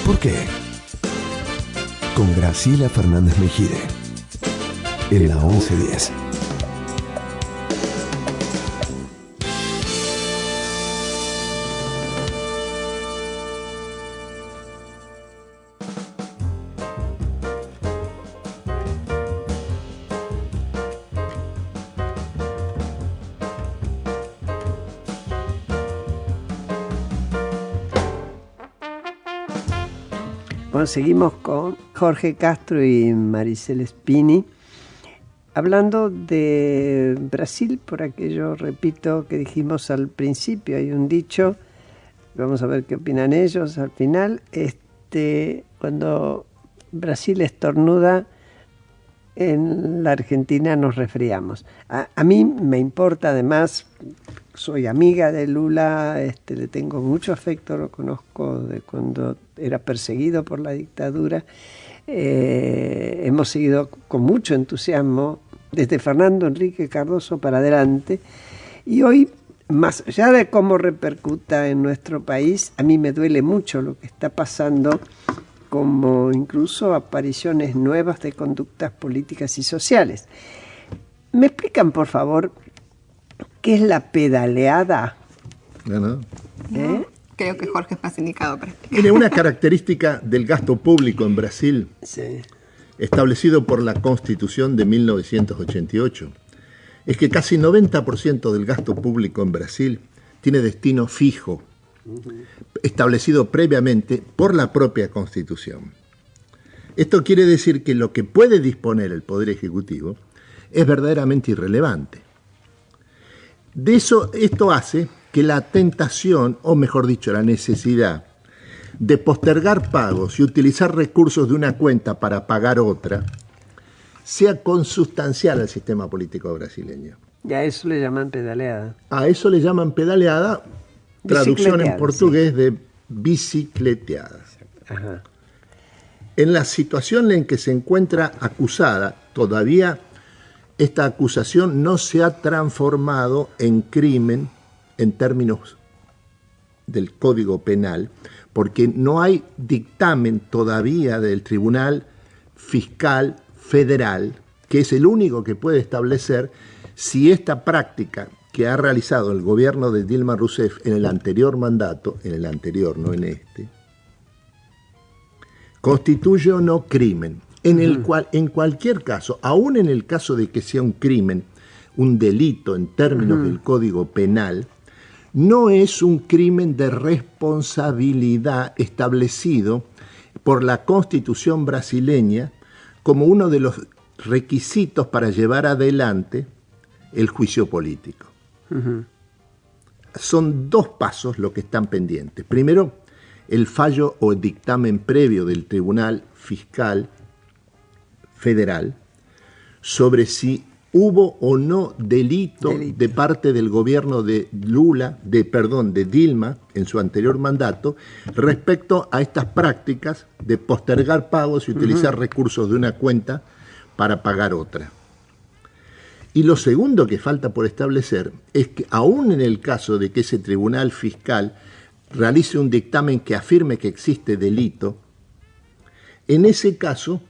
¿Por qué? Con Graciela Fernández Mejide, en la 1110. Bueno, seguimos con Jorge Castro y Maricel Spini, hablando de Brasil, por aquello, repito, que dijimos al principio. Hay un dicho, vamos a ver qué opinan ellos al final, cuando Brasil estornuda, en la Argentina nos resfriamos. A mí me importa, además, soy amiga de Lula, le tengo mucho afecto, lo conozco de cuando era perseguido por la dictadura. Hemos seguido con mucho entusiasmo desde Fernando Enrique Cardoso para adelante, y hoy, más allá de cómo repercuta en nuestro país, a mí me duele mucho lo que está pasando, como incluso apariciones nuevas de conductas políticas y sociales. ¿Me explican, por favor, qué es la pedaleada? No. Creo que Jorge es más indicado para explicar. Tiene una característica del gasto público en Brasil, Sí. establecido por la Constitución de 1988, es que casi 90% del gasto público en Brasil tiene destino fijo, establecido previamente por la propia Constitución. Esto quiere decir que lo que puede disponer el Poder Ejecutivo es verdaderamente irrelevante. Esto hace que la tentación, o mejor dicho, la necesidad de postergar pagos y utilizar recursos de una cuenta para pagar otra, sea consustancial al sistema político brasileño. Y a eso le llaman pedaleada. A eso le llaman pedaleada, traducción en portugués, sí, de bicicleteadas. Ajá. En la situación en que se encuentra acusada, todavía esta acusación no se ha transformado en crimen en términos del Código Penal, porque no hay dictamen todavía del Tribunal Fiscal Federal, que es el único que puede establecer si esta práctica que ha realizado el gobierno de Dilma Rousseff en el anterior mandato, en el anterior, no en este, constituye o no crimen, en cualquier caso, aún en el caso de que sea un crimen, un delito en términos del Código Penal, no es un crimen de responsabilidad establecido por la Constitución brasileña como uno de los requisitos para llevar adelante el juicio político. Son dos pasos los que están pendientes. Primero, el fallo o el dictamen previo del Tribunal Fiscal Federal sobre si hubo o no delito de parte del gobierno de de Dilma en su anterior mandato respecto a estas prácticas de postergar pagos y utilizar recursos de una cuenta para pagar otra. Y lo segundo que falta por establecer es que aún en el caso de que ese tribunal fiscal realice un dictamen que afirme que existe delito, en ese caso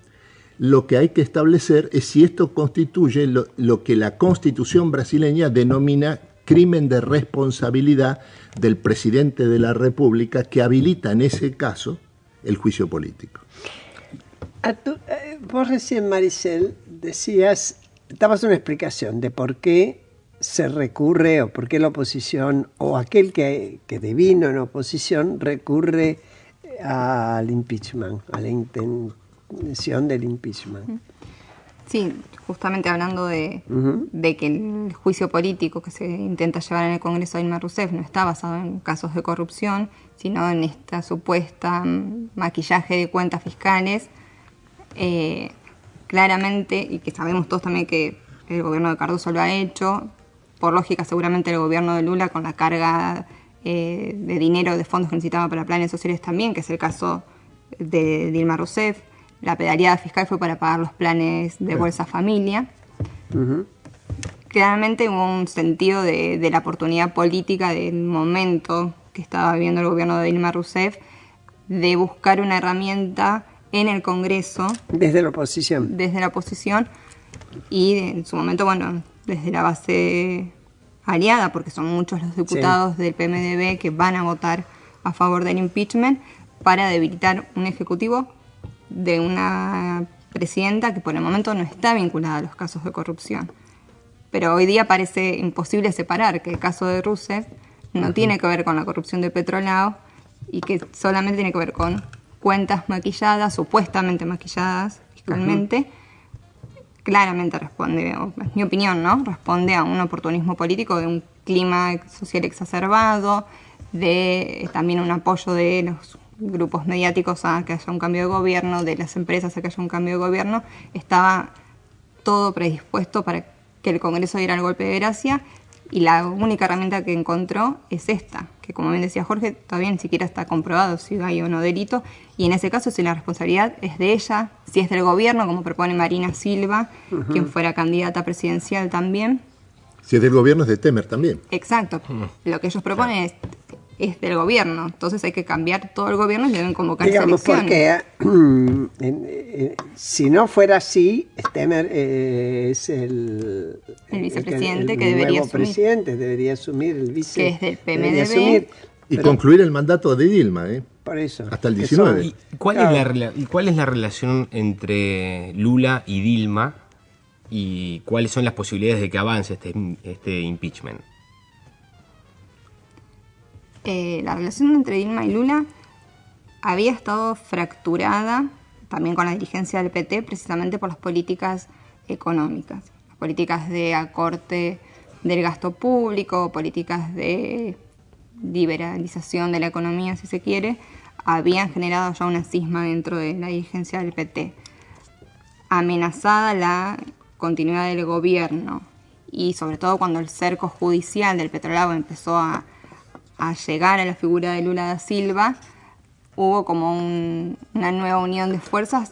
lo que hay que establecer es si esto constituye lo que la Constitución brasileña denomina crimen de responsabilidad del presidente de la República, que habilita en ese caso el juicio político. Vos recién, Maricel, dabas una explicación de por qué se recurre, o por qué la oposición, o aquel que devino en oposición, recurre al impeachment, a la intención del impeachment. Sí, justamente hablando de que el juicio político que se intenta llevar en el Congreso de Dilma Rousseff no está basado en casos de corrupción, sino en esta supuesta maquillaje de cuentas fiscales, claramente, y que sabemos todos también que el gobierno de Cardoso lo ha hecho, por lógica seguramente el gobierno de Lula con la carga de dinero de fondos que necesitaba para planes sociales también, que es el caso de Dilma Rousseff. La pedaleada fiscal fue para pagar los planes de Bolsa Familia. Claramente hubo un sentido de la oportunidad política del momento que estaba viviendo el gobierno de Dilma Rousseff, de buscar una herramienta en el Congreso. Desde la oposición. Desde la oposición y en su momento, bueno, desde la base aliada, porque son muchos los diputados del PMDB que van a votar a favor del impeachment, para debilitar un ejecutivo de una presidenta que por el momento no está vinculada a los casos de corrupción. Pero hoy día parece imposible separar que el caso de Rousseff no tiene que ver con la corrupción de Petrolao y que solamente tiene que ver con cuentas maquilladas, supuestamente maquilladas fiscalmente. Claramente responde, es mi opinión, ¿no? Responde a un oportunismo político de un clima social exacerbado, de también un apoyo de los grupos mediáticos a que haya un cambio de gobierno, de las empresas a que haya un cambio de gobierno. Estaba todo predispuesto para que el Congreso diera el golpe de gracia y la única herramienta que encontró es esta, que como bien decía Jorge, todavía ni siquiera está comprobado si hay o no delito, y en ese caso si la responsabilidad es de ella, si es del gobierno, como propone Marina Silva, quien fuera candidata presidencial también. Si es del gobierno es de Temer también. Exacto, lo que ellos proponen es del gobierno, entonces hay que cambiar todo el gobierno y deben convocar elecciones. Porque si no fuera así, Temer es el vicepresidente el que debería nuevo asumir. presidente, debería asumir el vice. Que es del debería PMDB. asumir, Y pero concluir el mandato de Dilma, por eso. hasta el que 19. ¿Y cuál es la relación entre Lula y Dilma y cuáles son las posibilidades de que avance este impeachment? La relación entre Dilma y Lula había estado fracturada también con la dirigencia del PT precisamente por las políticas económicas, las políticas de acorte del gasto público, políticas de liberalización de la economía, si se quiere, habían generado ya una cisma dentro de la dirigencia del PT. Amenazada la continuidad del gobierno y sobre todo cuando el cerco judicial del Petrolao empezó a llegar a la figura de Lula da Silva, hubo como una nueva unión de fuerzas,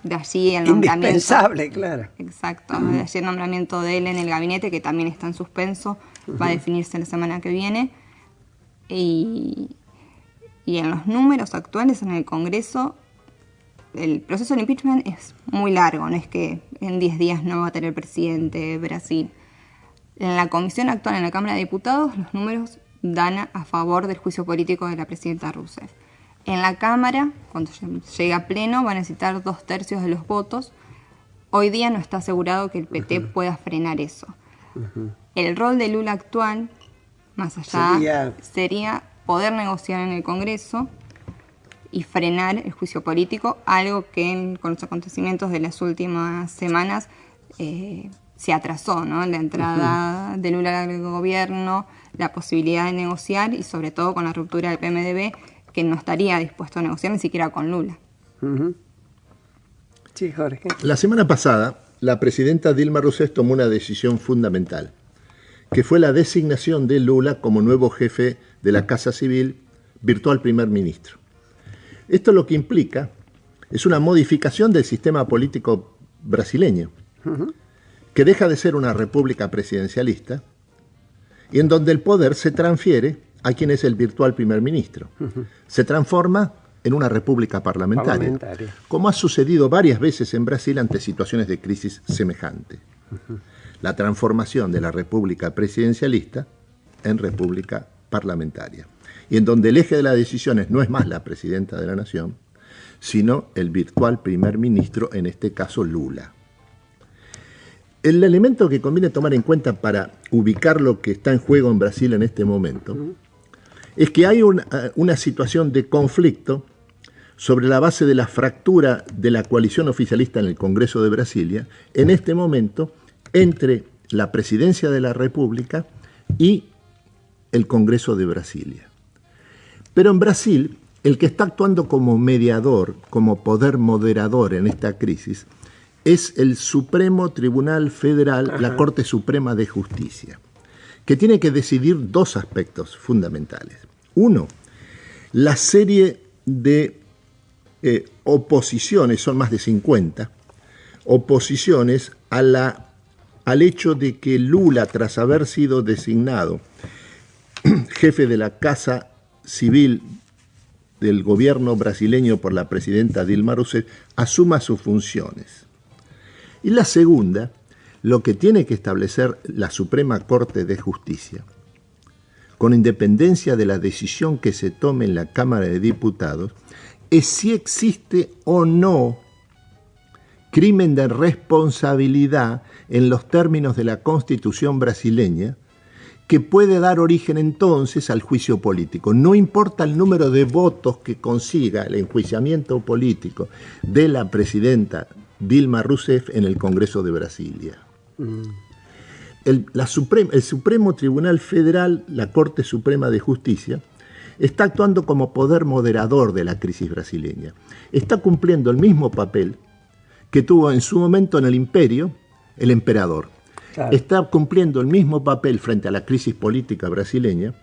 de allí el nombramiento. Indispensable, claro. Exacto, de allí el nombramiento de él en el gabinete, que también está en suspenso, va a definirse la semana que viene. Y en los números actuales en el Congreso, el proceso del impeachment es muy largo, no es que en 10 días no va a tener presidente de Brasil. En la comisión actual en la Cámara de Diputados, los números dan a favor del juicio político de la presidenta Rousseff. En la Cámara, cuando llegue a pleno, va a necesitar 2/3 de los votos. Hoy día no está asegurado que el PT pueda frenar eso. El rol de Lula actual, más allá, sería poder negociar en el Congreso y frenar el juicio político, algo que con los acontecimientos de las últimas semanas se atrasó, ¿no? La entrada de Lula al gobierno, la posibilidad de negociar y sobre todo con la ruptura del PMDB, que no estaría dispuesto a negociar ni siquiera con Lula. Sí, Jorge. La semana pasada, la presidenta Dilma Rousseff tomó una decisión fundamental, que fue la designación de Lula como nuevo jefe de la Casa Civil, virtual primer ministro. Esto lo que implica es una modificación del sistema político brasileño, que deja de ser una república presidencialista y en donde el poder se transfiere a quien es el virtual primer ministro. Se transforma en una república parlamentaria, como ha sucedido varias veces en Brasil ante situaciones de crisis semejante. La transformación de la república presidencialista en república parlamentaria, y en donde el eje de las decisiones no es más la presidenta de la nación, sino el virtual primer ministro, en este caso Lula. El elemento que conviene tomar en cuenta para ubicar lo que está en juego en Brasil en este momento es que hay una situación de conflicto sobre la base de la fractura de la coalición oficialista en el Congreso de Brasilia, en este momento entre la presidencia de la República y el Congreso de Brasilia. Pero en Brasil, el que está actuando como mediador, como poder moderador en esta crisis, es el Supremo Tribunal Federal, la Corte Suprema de Justicia, que tiene que decidir dos aspectos fundamentales. Uno, la serie de oposiciones, son más de 50, oposiciones al hecho de que Lula, tras haber sido designado jefe de la Casa Civil del gobierno brasileño por la presidenta Dilma Rousseff asuma sus funciones. Y la segunda, lo que tiene que establecer la Suprema Corte de Justicia, con independencia de la decisión que se tome en la Cámara de Diputados, es si existe o no crimen de responsabilidad en los términos de la Constitución brasileña, que puede dar origen entonces al juicio político. No importa el número de votos que consiga el enjuiciamiento político de la presidenta Dilma Rousseff en el Congreso de Brasilia. El Supremo Tribunal Federal, la Corte Suprema de Justicia, está actuando como poder moderador de la crisis brasileña. Está cumpliendo el mismo papel que tuvo en su momento en el imperio el emperador. Claro. Está cumpliendo el mismo papel frente a la crisis política brasileña.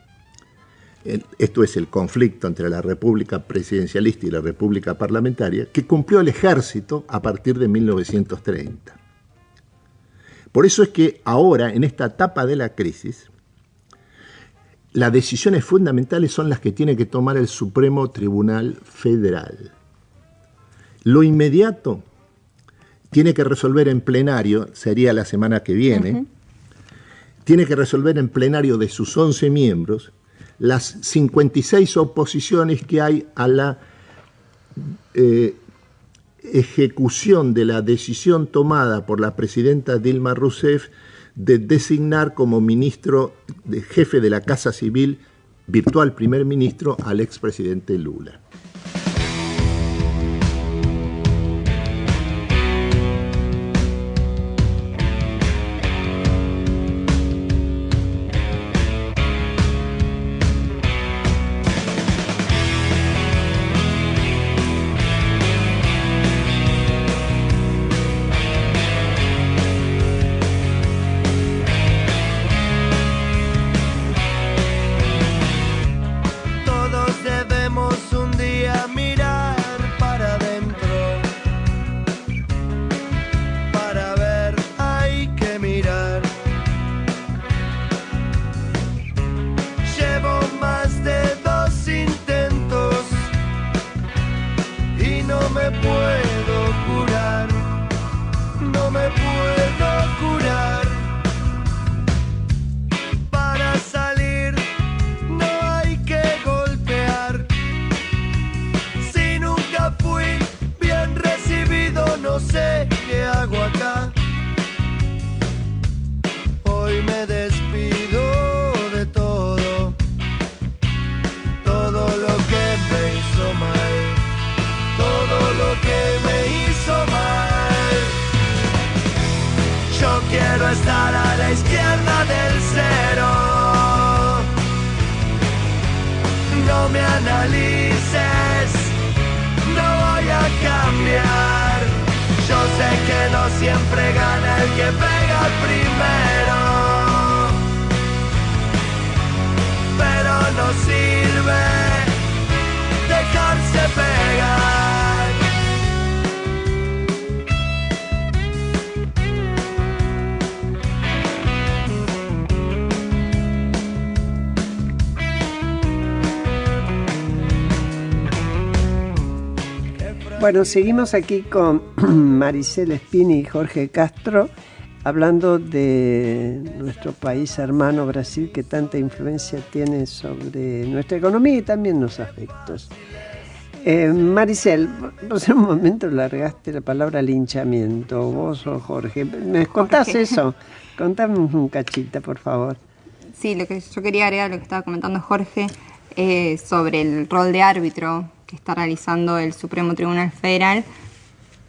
Esto es el conflicto entre la República Presidencialista y la República Parlamentaria, que cumplió el ejército a partir de 1930. Por eso es que ahora, en esta etapa de la crisis, las decisiones fundamentales son las que tiene que tomar el Supremo Tribunal Federal. Lo inmediato tiene que resolver en plenario, sería la semana que viene, tiene que resolver en plenario de sus 11 miembros las 56 oposiciones que hay a la ejecución de la decisión tomada por la presidenta Dilma Rousseff de designar como ministro, jefe de la Casa Civil, virtual primer ministro, al expresidente Lula. Bueno, seguimos aquí con Maricel Spini y Jorge Castro, hablando de nuestro país hermano Brasil, que tanta influencia tiene sobre nuestra economía y también los afectos. Maricel, vos en un momento largaste la palabra linchamiento, vos o Jorge. ¿Me contás eso? Contame un cachita, por favor. Sí, lo que yo quería agregar, lo que estaba comentando Jorge, sobre el rol de árbitro que está realizando el Supremo Tribunal Federal,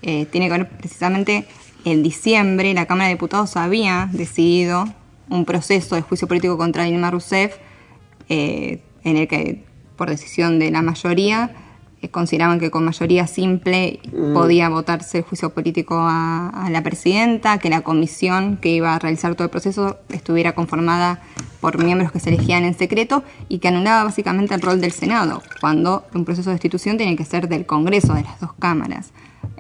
tiene que ver precisamente en diciembre. La Cámara de Diputados había decidido un proceso de juicio político contra Dilma Rousseff, en el que, por decisión de la mayoría, consideraban que con mayoría simple podía votarse el juicio político a la presidenta, que la comisión que iba a realizar todo el proceso estuviera conformada por miembros que se elegían en secreto y que anulaba básicamente el rol del Senado, cuando un proceso de destitución tiene que ser del Congreso, de las dos cámaras.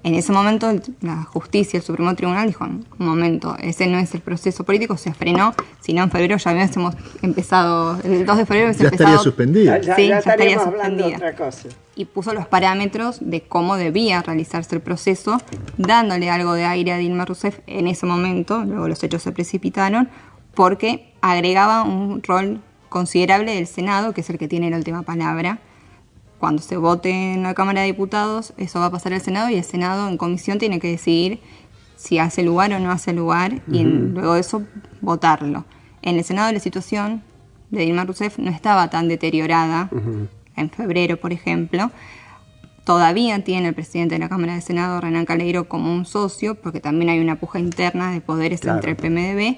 En ese momento la justicia, el Supremo Tribunal dijo, un momento, ese no es el proceso político, se frenó, sino en febrero ya habíamos empezado, el 2 de febrero ya estaría suspendida. Sí, ya estaría hablando de suspendida. otra cosa. Y puso los parámetros de cómo debía realizarse el proceso, dándole algo de aire a Dilma Rousseff en ese momento, luego los hechos se precipitaron, porque agregaba un rol considerable del Senado, que es el que tiene la última palabra. Cuando se vote en la Cámara de Diputados, eso va a pasar al Senado y el Senado en comisión tiene que decidir si hace lugar o no hace lugar y luego de eso votarlo. En el Senado la situación de Dilma Rousseff no estaba tan deteriorada en febrero, por ejemplo. Todavía tiene el presidente de la Cámara de Senado, Renan Caldeiro, como un socio, porque también hay una puja interna de poderes entre el PMDB.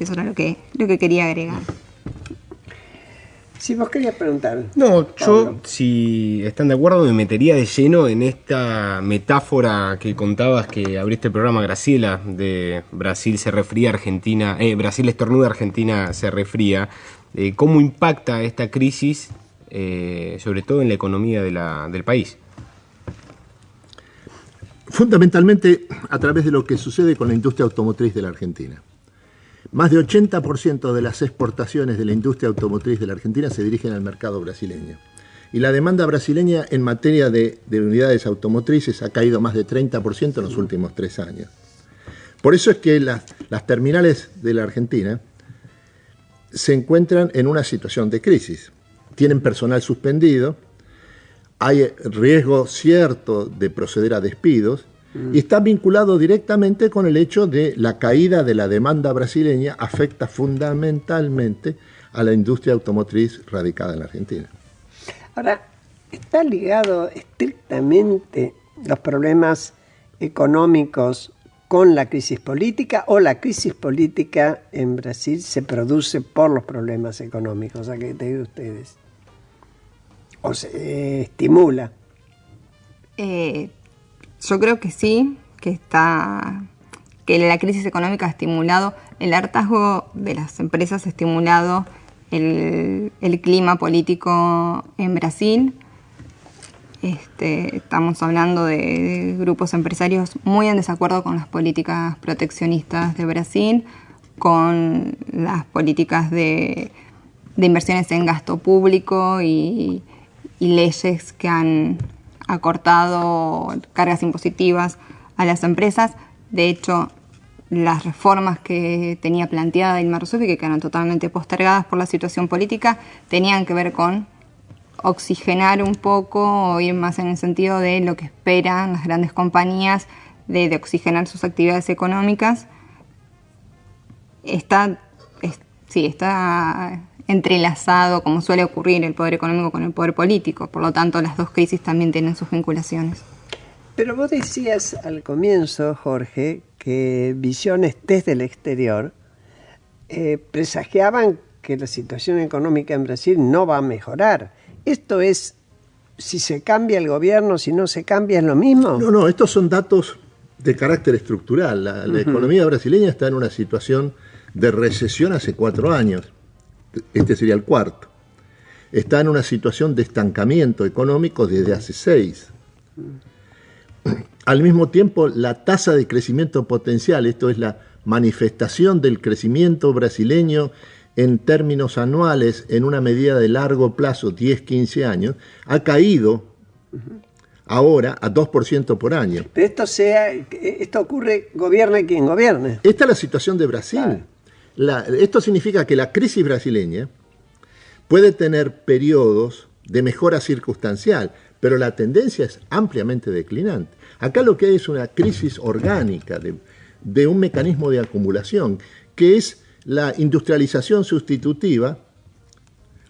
Eso era lo que quería agregar. Si vos querías preguntar. No, yo, Pablo. si están de acuerdo, me metería de lleno en esta metáfora que contabas que abriste el programa, Graciela, de Brasil se resfría, Argentina, Brasil estornuda, Argentina se resfría. ¿Cómo impacta esta crisis, sobre todo en la economía del país? Fundamentalmente a través de lo que sucede con la industria automotriz de la Argentina. Más de 80% de las exportaciones de la industria automotriz de la Argentina se dirigen al mercado brasileño. Y la demanda brasileña en materia de unidades automotrices ha caído más de 30% en los últimos 3 años. Por eso es que las terminales de la Argentina se encuentran en una situación de crisis. Tienen personal suspendido, hay riesgo cierto de proceder a despidos, y está vinculado directamente con el hecho de la caída de la demanda brasileña afecta fundamentalmente a la industria automotriz radicada en la Argentina. Ahora, ¿está ligado estrictamente los problemas económicos con la crisis política o la crisis política en Brasil se produce por los problemas económicos? ¿A qué te digo ustedes? ¿O se estimula? Yo creo que sí, que la crisis económica ha estimulado el hartazgo de las empresas, ha estimulado el clima político en Brasil. Estamos hablando de grupos empresarios muy en desacuerdo con las políticas proteccionistas de Brasil, con las políticas de inversiones en gasto público y leyes que han acortado cargas impositivas a las empresas. De hecho, las reformas que tenía planteada Dilma Rousseff y que quedaron totalmente postergadas por la situación política tenían que ver con oxigenar un poco o ir más en el sentido de lo que esperan las grandes compañías de oxigenar sus actividades económicas. Está entrelazado, como suele ocurrir, el poder económico con el poder político. Por lo tanto, las dos crisis también tienen sus vinculaciones. Pero vos decías al comienzo, Jorge, que visiones desde el exterior presagiaban que la situación económica en Brasil no va a mejorar. ¿Esto es, si se cambia el gobierno, si no se cambia, es lo mismo? No, estos son datos de carácter estructural. La economía brasileña está en una situación de recesión hace 4 años. Este sería el 4º. Está en una situación de estancamiento económico desde hace 6. Al mismo tiempo, la tasa de crecimiento potencial, esto es la manifestación del crecimiento brasileño en términos anuales, en una medida de largo plazo, 10-15 años, ha caído ahora a 2% por año. Pero esto ocurre, gobierne quien gobierne. Esta es la situación de Brasil. Esto significa que la crisis brasileña puede tener periodos de mejora circunstancial, pero la tendencia es ampliamente declinante. Acá lo que hay es una crisis orgánica de un mecanismo de acumulación, que es la industrialización sustitutiva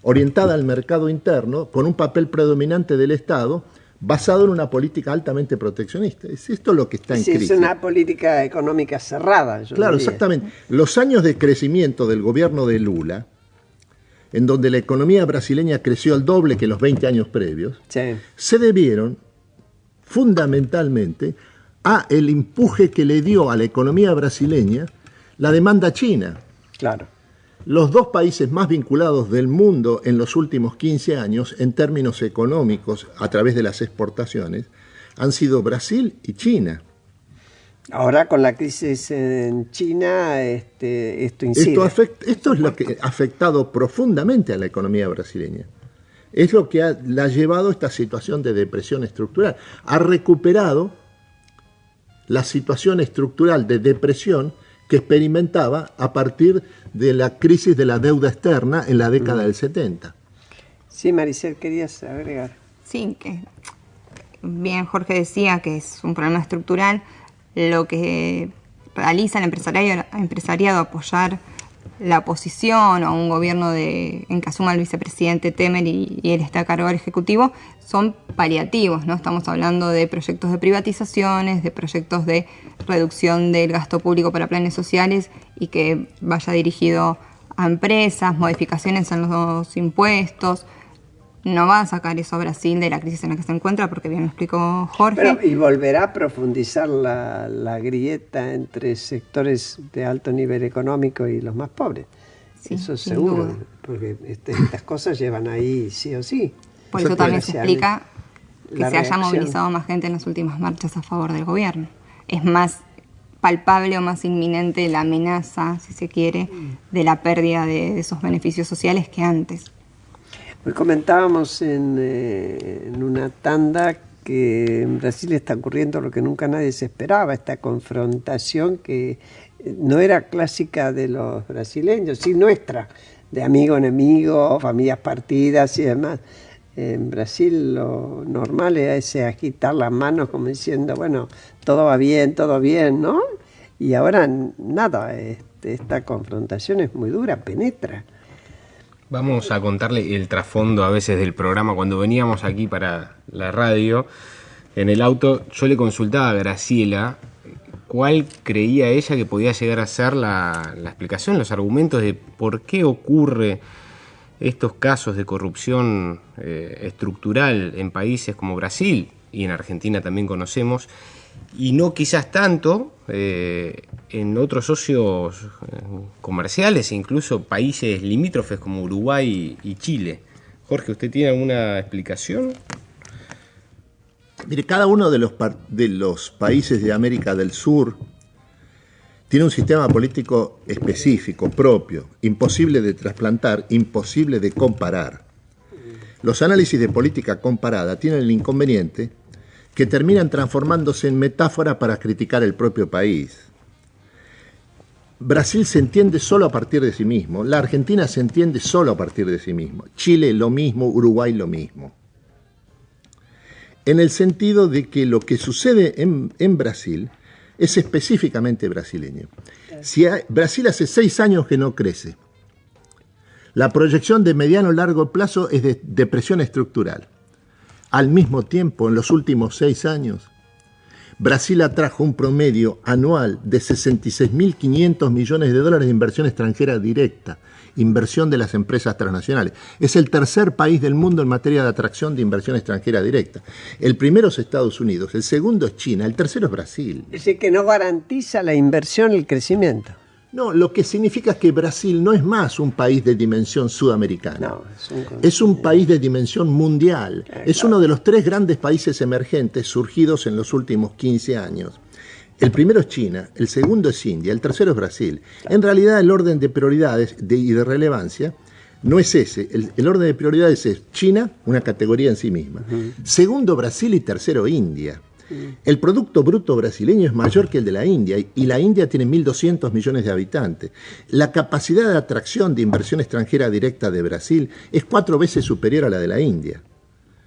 orientada al mercado interno, con un papel predominante del Estado, basado en una política altamente proteccionista. Es esto lo que está en crisis. Es una política económica cerrada. Claro, diría. Exactamente. Los años de crecimiento del gobierno de Lula, en donde la economía brasileña creció al doble que los 20 años previos, Sí. se debieron fundamentalmente a el empuje que le dio a la economía brasileña la demanda china. Claro. Los dos países más vinculados del mundo en los últimos 15 años, en términos económicos, a través de las exportaciones, han sido Brasil y China. Ahora con la crisis en China, esto incide. Esto es lo que ha afectado profundamente a la economía brasileña. Es lo que la ha llevado a esta situación de depresión estructural. Ha recuperado la situación estructural de depresión que experimentaba a partir de la crisis de la deuda externa en la década del 70. Sí, Maricel, querías agregar. Sí, que bien Jorge decía que es un problema estructural. Lo que realiza el empresariado apoyar la oposición o un gobierno en que asuma el vicepresidente Temer y él está a cargo del Ejecutivo son paliativos, ¿no? Estamos hablando de proyectos de privatizaciones, de proyectos de reducción del gasto público para planes sociales y que vaya dirigido a empresas, modificaciones en los impuestos. No va a sacar eso a Brasil de la crisis en la que se encuentra, porque bien lo explicó Jorge. Pero, y volverá a profundizar la grieta entre sectores de alto nivel económico y los más pobres. Sí, eso es seguro, duda. Porque estas cosas llevan ahí sí o sí. Por eso también se explica que se haya movilizado más gente en las últimas marchas a favor del gobierno. Es más palpable o más inminente la amenaza, si se quiere, de la pérdida de esos beneficios sociales que antes. Hoy comentábamos en una tanda que en Brasil está ocurriendo lo que nunca nadie se esperaba, esta confrontación que no era clásica de los brasileños, sí nuestra, de amigo-enemigo, familias partidas y demás. En Brasil lo normal era ese agitar las manos como diciendo, bueno, todo va bien, ¿no? Y ahora nada, esta confrontación es muy dura, penetra. Vamos a contarle el trasfondo a veces del programa. Cuando veníamos aquí para la radio, en el auto, yo le consultaba a Graciela cuál creía ella que podía llegar a ser la explicación, los argumentos de por qué ocurre estos casos de corrupción estructural en países como Brasil, y en Argentina también conocemos, y no quizás tanto en otros socios comerciales e incluso países limítrofes como Uruguay y Chile. Jorge, ¿usted tiene alguna explicación? Mire, cada uno de los países de América del Sur tiene un sistema político específico, propio, imposible de trasplantar, imposible de comparar. Los análisis de política comparada tienen el inconveniente que terminan transformándose en metáfora para criticar el propio país. Brasil se entiende solo a partir de sí mismo, la Argentina se entiende solo a partir de sí mismo, Chile lo mismo, Uruguay lo mismo. En el sentido de que lo que sucede en Brasil es específicamente brasileño. Brasil hace 6 años que no crece. La proyección de mediano a largo plazo es de depresión estructural. Al mismo tiempo, en los últimos 6 años, Brasil atrajo un promedio anual de 66.500 millones de dólares de inversión extranjera directa, inversión de las empresas transnacionales. Es el tercer país del mundo en materia de atracción de inversión extranjera directa. El primero es Estados Unidos, el segundo es China, el tercero es Brasil. Es decir, que no garantiza la inversión y el crecimiento. No, lo que significa es que Brasil no es más un país de dimensión sudamericana. No, es un país de dimensión mundial. Es uno de los 3 grandes países emergentes surgidos en los últimos 15 años. El primero es China, el segundo es India, el tercero es Brasil. En realidad el orden de prioridades y de relevancia no es ese. El orden de prioridades es China, una categoría en sí misma. Segundo Brasil y tercero India. El Producto Bruto brasileño es mayor que el de la India y la India tiene 1.200 millones de habitantes. La capacidad de atracción de inversión extranjera directa de Brasil es 4 veces superior a la de la India.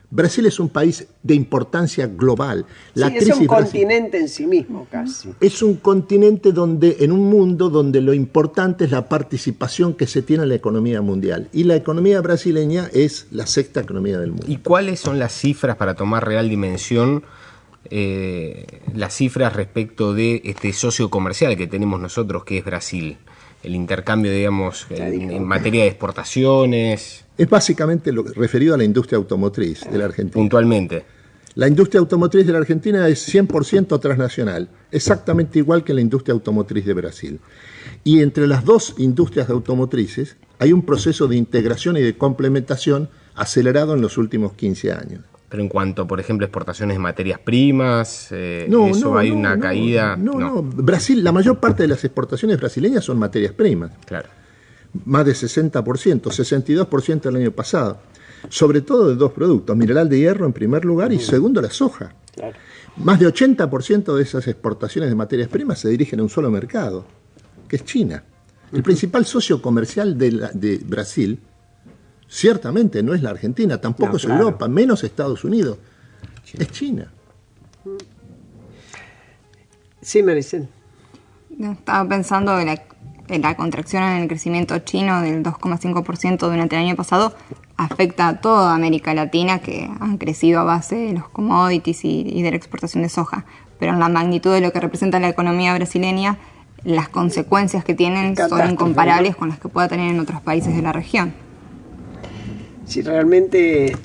Brasil es un país de importancia global. Es un continente en sí mismo casi. Es un continente en un mundo donde lo importante es la participación que se tiene en la economía mundial. Y la economía brasileña es la 6ª economía del mundo. ¿Y cuáles son las cifras para tomar real dimensión? Las cifras respecto de este socio comercial que tenemos nosotros, que es Brasil, el intercambio, digamos, en materia de exportaciones. Es básicamente lo referido a la industria automotriz de la Argentina. Puntualmente. La industria automotriz de la Argentina es 100% transnacional, exactamente igual que la industria automotriz de Brasil. Y entre las 2 industrias automotrices hay un proceso de integración y de complementación acelerado en los últimos 15 años. Pero en cuanto, por ejemplo, exportaciones de materias primas, hay una caída. No. Brasil, la mayor parte de las exportaciones brasileñas son materias primas. Claro. Más de 60%, 62% el año pasado. Sobre todo de dos productos, mineral de hierro en primer lugar y segundo la soja. Claro. Más de 80% de esas exportaciones de materias primas se dirigen a un solo mercado, que es China. El principal socio comercial de Brasil, ciertamente no es la Argentina, tampoco es Europa, menos Estados Unidos, es China. Sí, Maricel. Estaba pensando en la contracción en el crecimiento chino del 2,5% durante el año pasado afecta a toda América Latina, que han crecido a base de los commodities y de la exportación de soja. Pero en la magnitud de lo que representa la economía brasileña, las consecuencias que tienen son incomparables con las que pueda tener en otros países de la región. Si realmente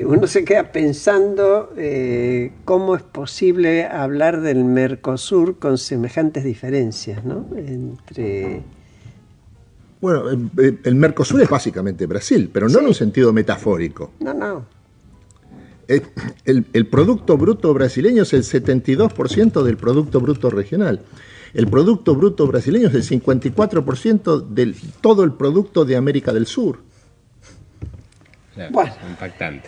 uno se queda pensando cómo es posible hablar del Mercosur con semejantes diferencias, ¿no? Bueno, el Mercosur es básicamente Brasil, pero no en un sentido metafórico. No. El Producto Bruto brasileño es el 72% del Producto Bruto regional. El Producto Bruto brasileño es el 54% de todo el producto de América del Sur. Claro, bueno, impactante.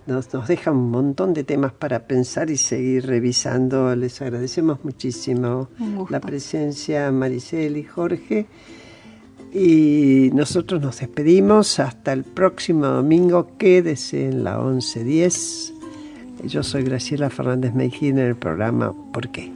Nos deja un montón de temas para pensar y seguir revisando. Les agradecemos muchísimo la presencia, Maricel y Jorge. Y nosotros nos despedimos hasta el próximo domingo. Quédese en la 11:10. Yo soy Graciela Fernández Mejía en el programa ¿Por qué?